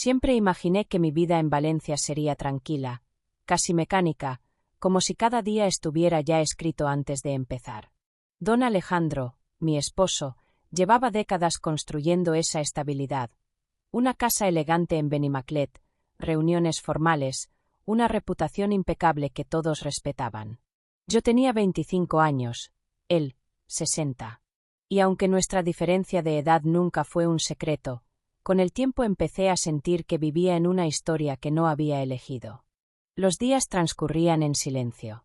Siempre imaginé que mi vida en Valencia sería tranquila, casi mecánica, como si cada día estuviera ya escrito antes de empezar. Don Alejandro, mi esposo, llevaba décadas construyendo esa estabilidad. Una casa elegante en Benimaclet, reuniones formales, una reputación impecable que todos respetaban. Yo tenía 25 años, él, 60. Y aunque nuestra diferencia de edad nunca fue un secreto, con el tiempo empecé a sentir que vivía en una historia que no había elegido. Los días transcurrían en silencio.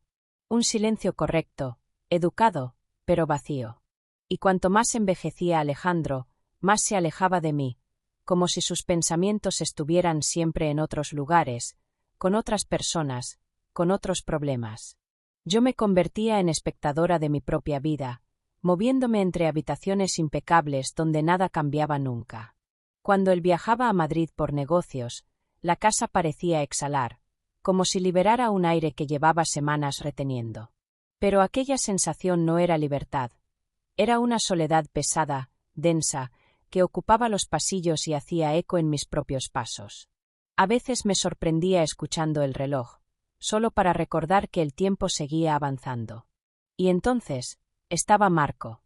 Un silencio correcto, educado, pero vacío. Y cuanto más envejecía Alejandro, más se alejaba de mí, como si sus pensamientos estuvieran siempre en otros lugares, con otras personas, con otros problemas. Yo me convertía en espectadora de mi propia vida, moviéndome entre habitaciones impecables donde nada cambiaba nunca. Cuando él viajaba a Madrid por negocios, la casa parecía exhalar, como si liberara un aire que llevaba semanas reteniendo. Pero aquella sensación no era libertad. Era una soledad pesada, densa, que ocupaba los pasillos y hacía eco en mis propios pasos. A veces me sorprendía escuchando el reloj, solo para recordar que el tiempo seguía avanzando. Y entonces, estaba Marco.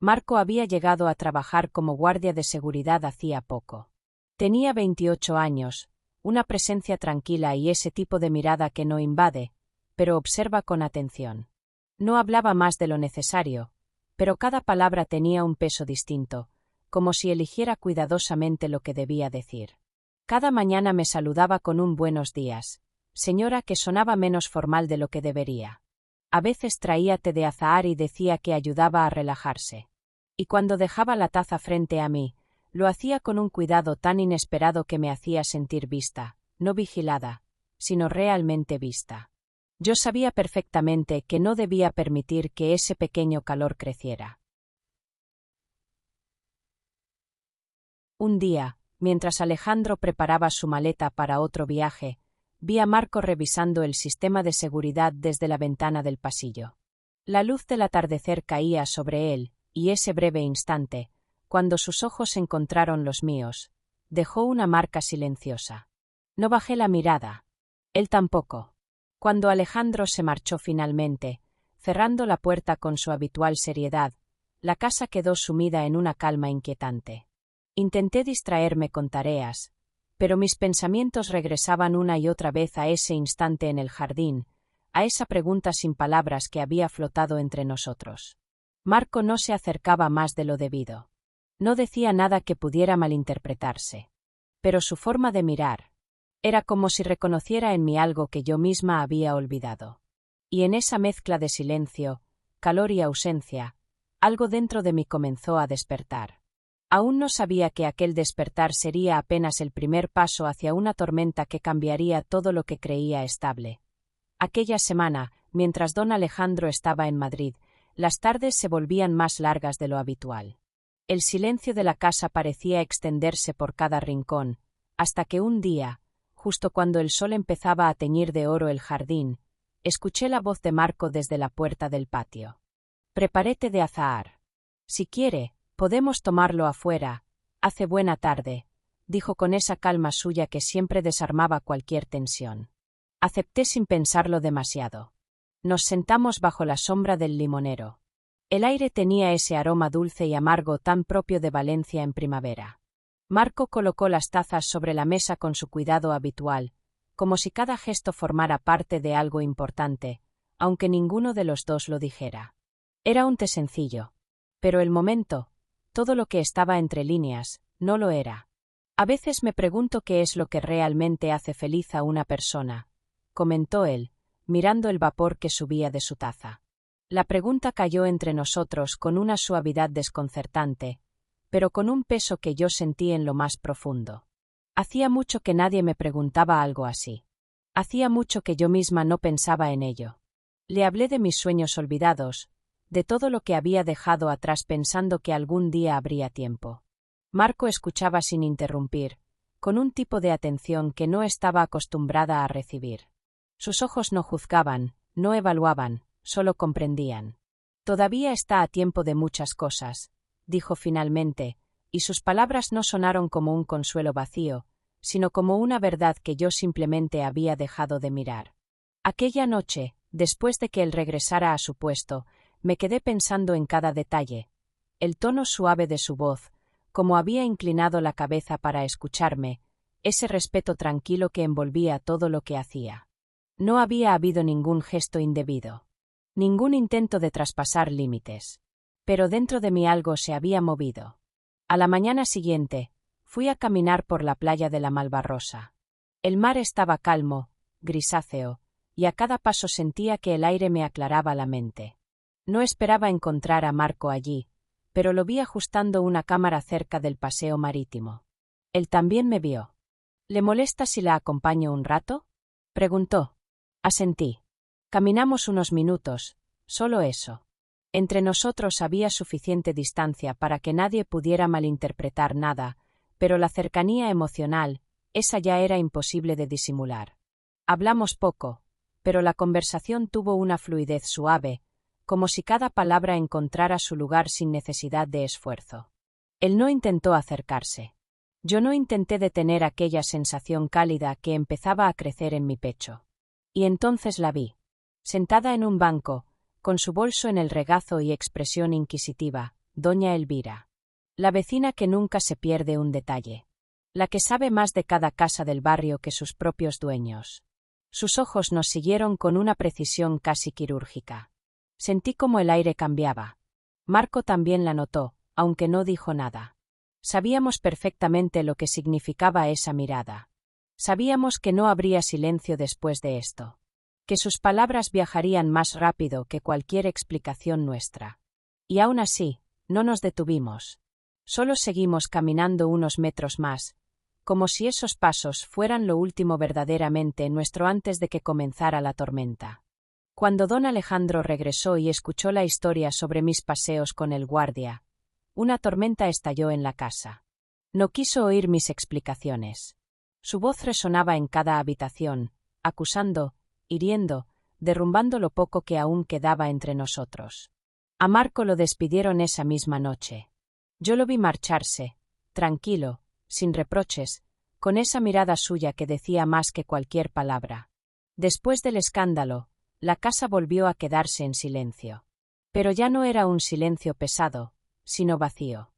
Marco había llegado a trabajar como guardia de seguridad hacía poco. Tenía 28 años, una presencia tranquila y ese tipo de mirada que no invade, pero observa con atención. No hablaba más de lo necesario, pero cada palabra tenía un peso distinto, como si eligiera cuidadosamente lo que debía decir. Cada mañana me saludaba con un buenos días, señora, que sonaba menos formal de lo que debería. A veces traía té de azahar y decía que ayudaba a relajarse. Y cuando dejaba la taza frente a mí, lo hacía con un cuidado tan inesperado que me hacía sentir vista, no vigilada, sino realmente vista. Yo sabía perfectamente que no debía permitir que ese pequeño calor creciera. Un día, mientras Alejandro preparaba su maleta para otro viaje, vi a Marco revisando el sistema de seguridad desde la ventana del pasillo. La luz del atardecer caía sobre él, y ese breve instante, cuando sus ojos encontraron los míos, dejó una marca silenciosa. No bajé la mirada. Él tampoco. Cuando Alejandro se marchó finalmente, cerrando la puerta con su habitual seriedad, la casa quedó sumida en una calma inquietante. Intenté distraerme con tareas, pero mis pensamientos regresaban una y otra vez a ese instante en el jardín, a esa pregunta sin palabras que había flotado entre nosotros. Marco no se acercaba más de lo debido. No decía nada que pudiera malinterpretarse. Pero su forma de mirar era como si reconociera en mí algo que yo misma había olvidado. Y en esa mezcla de silencio, calor y ausencia, algo dentro de mí comenzó a despertar. Aún no sabía que aquel despertar sería apenas el primer paso hacia una tormenta que cambiaría todo lo que creía estable. Aquella semana, mientras don Alejandro estaba en Madrid, las tardes se volvían más largas de lo habitual. El silencio de la casa parecía extenderse por cada rincón, hasta que un día, justo cuando el sol empezaba a teñir de oro el jardín, escuché la voz de Marco desde la puerta del patio. «Preparé té de azahar. Si quiere, podemos tomarlo afuera, hace buena tarde», dijo con esa calma suya que siempre desarmaba cualquier tensión. Acepté sin pensarlo demasiado. Nos sentamos bajo la sombra del limonero. El aire tenía ese aroma dulce y amargo tan propio de Valencia en primavera. Marco colocó las tazas sobre la mesa con su cuidado habitual, como si cada gesto formara parte de algo importante, aunque ninguno de los dos lo dijera. Era un té sencillo. Pero el momento, todo lo que estaba entre líneas, no lo era. A veces me pregunto qué es lo que realmente hace feliz a una persona, comentó él, mirando el vapor que subía de su taza. La pregunta cayó entre nosotros con una suavidad desconcertante, pero con un peso que yo sentí en lo más profundo. Hacía mucho que nadie me preguntaba algo así. Hacía mucho que yo misma no pensaba en ello. Le hablé de mis sueños olvidados, de todo lo que había dejado atrás pensando que algún día habría tiempo. Marco escuchaba sin interrumpir, con un tipo de atención que no estaba acostumbrada a recibir. Sus ojos no juzgaban, no evaluaban, solo comprendían. «Todavía está a tiempo de muchas cosas», dijo finalmente, y sus palabras no sonaron como un consuelo vacío, sino como una verdad que yo simplemente había dejado de mirar. Aquella noche, después de que él regresara a su puesto, me quedé pensando en cada detalle. El tono suave de su voz, como había inclinado la cabeza para escucharme, ese respeto tranquilo que envolvía todo lo que hacía. No había habido ningún gesto indebido, ningún intento de traspasar límites. Pero dentro de mí algo se había movido. A la mañana siguiente, fui a caminar por la playa de la Malvarrosa. El mar estaba calmo, grisáceo, y a cada paso sentía que el aire me aclaraba la mente. No esperaba encontrar a Marco allí, pero lo vi ajustando una cámara cerca del paseo marítimo. Él también me vio. ¿Le molesta si la acompaño un rato?, preguntó. Asentí. Caminamos unos minutos, solo eso. Entre nosotros había suficiente distancia para que nadie pudiera malinterpretar nada, pero la cercanía emocional, esa ya era imposible de disimular. Hablamos poco, pero la conversación tuvo una fluidez suave, como si cada palabra encontrara su lugar sin necesidad de esfuerzo. Él no intentó acercarse. Yo no intenté detener aquella sensación cálida que empezaba a crecer en mi pecho. Y entonces la vi, sentada en un banco, con su bolso en el regazo y expresión inquisitiva, doña Elvira. La vecina que nunca se pierde un detalle. La que sabe más de cada casa del barrio que sus propios dueños. Sus ojos nos siguieron con una precisión casi quirúrgica. Sentí como el aire cambiaba. Marco también la notó, aunque no dijo nada. Sabíamos perfectamente lo que significaba esa mirada. Sabíamos que no habría silencio después de esto. Que sus palabras viajarían más rápido que cualquier explicación nuestra. Y aún así, no nos detuvimos. Solo seguimos caminando unos metros más, como si esos pasos fueran lo último verdaderamente nuestro antes de que comenzara la tormenta. Cuando don Alejandro regresó y escuchó la historia sobre mis paseos con el guardia, una tormenta estalló en la casa. No quiso oír mis explicaciones. Su voz resonaba en cada habitación, acusando, hiriendo, derrumbando lo poco que aún quedaba entre nosotros. A Marco lo despidieron esa misma noche. Yo lo vi marcharse, tranquilo, sin reproches, con esa mirada suya que decía más que cualquier palabra. Después del escándalo, la casa volvió a quedarse en silencio. Pero ya no era un silencio pesado, sino vacío.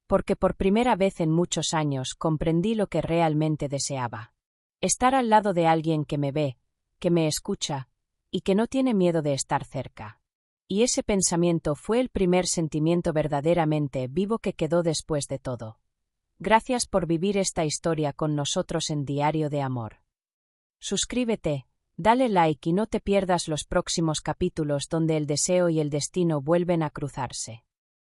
Porque por primera vez en muchos años comprendí lo que realmente deseaba. Estar al lado de alguien que me ve, que me escucha, y que no tiene miedo de estar cerca. Y ese pensamiento fue el primer sentimiento verdaderamente vivo que quedó después de todo. Gracias por vivir esta historia con nosotros en Diario de Amor. Suscríbete, dale like y no te pierdas los próximos capítulos donde el deseo y el destino vuelven a cruzarse.